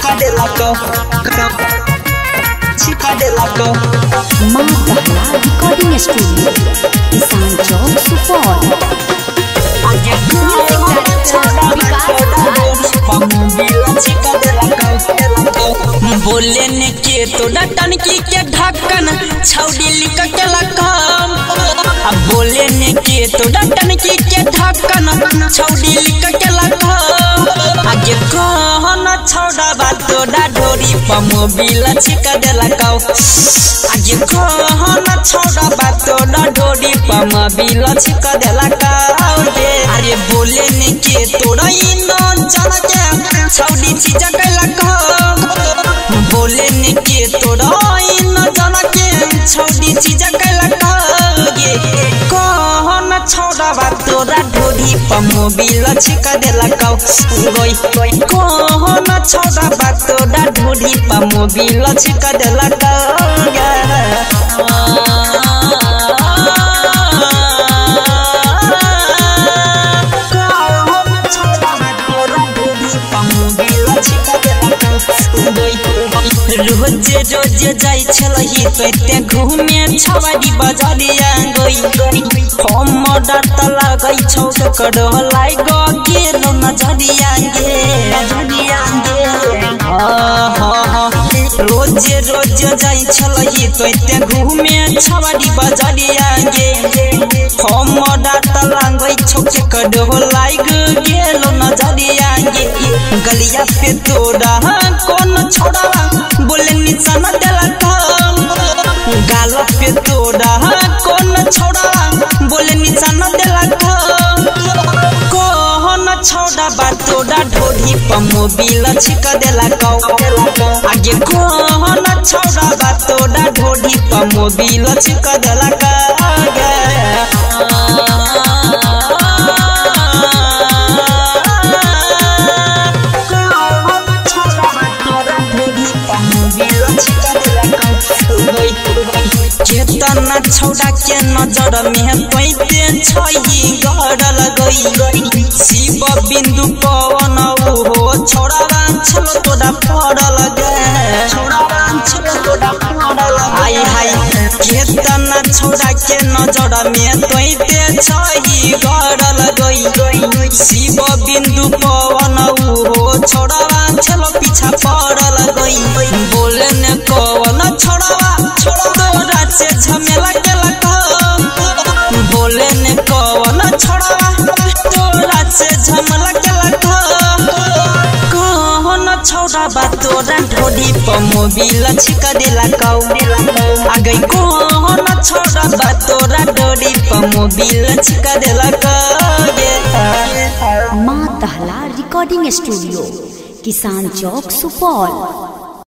छिपा दे लको छिपा दे लको मां कहला रिकॉर्डिंग स्टूडियो किसान चौक सुपौल बोले ने के तो टनकी के ढक्कन छौड़ी लिक के लकम अब बोले ने के तो टनकी के ढक्कन छौड़ी लिक के लकम आगे कहन छौड़ा बात तोड़ा ढोरी प मोबिल छिक दे लकौ आगे कहन छौड़ा बात तोड़ा ढोरी प मोबिल छिक दे लकौ अरे बोले ने के तोड़ा इन जन के छौड़ी चीज के लकौ बोले ने के तोड़ा इन जन के छौड़ी चीज के लकौ कहन छौड़ा बात तोड़ा ढोरी प मोबिल छिक दे लकौ गोई कहन छौड़ा बात तोड़ा ढोरी प मोबिल छिक दे लकौ रोज रोज जाई छलही तोते घूमे छवाड़ी बजरिया गई हम डर लगई छौ करो लाई गो गेलो नजरिया गे रोज रोज जाई छलही तोते घूमे छवाड़ी बजरिया गे हम डर लगई छौ करो लाई गो गेलो नजरिया गे गलिया पे तोड़ा कौन छोड़ा बोले निशाना देला गाल पे तोड़ा कौन छोड़ा बोले निशाना देला कौन छोड़ा बात तोड़ा ढोरी प मोबिल छिक देला आगे कौन छोड़ा बात तोड़ा ढोरी प मोबिल छिक देला केतना छौड़ा के नजर में पैते छई गड़ल गई शिव बिंदु पवन हो छौड़ा छल तोड़ा पड़ल आई हाय केतना छौड़ा के नजर में पैते छई गड़ल गई शिव बिंदु पवन हो छौड़ा छल पीछा पड़ल गई बोले ने कवन छौड़ा तोरा से झमेला के लकम बोले ने कवन छोड़ा तोरा से झमेला के लकम कहन छौड़ा बा तोरा ढोरी प मोबिल छिक देला कौ आगे कहन छौड़ा बा तोरा ढोरी प मोबिल छिक देला कौ मां कहला रिकॉर्डिंग स्टूडियो किसान चौक सुपौल।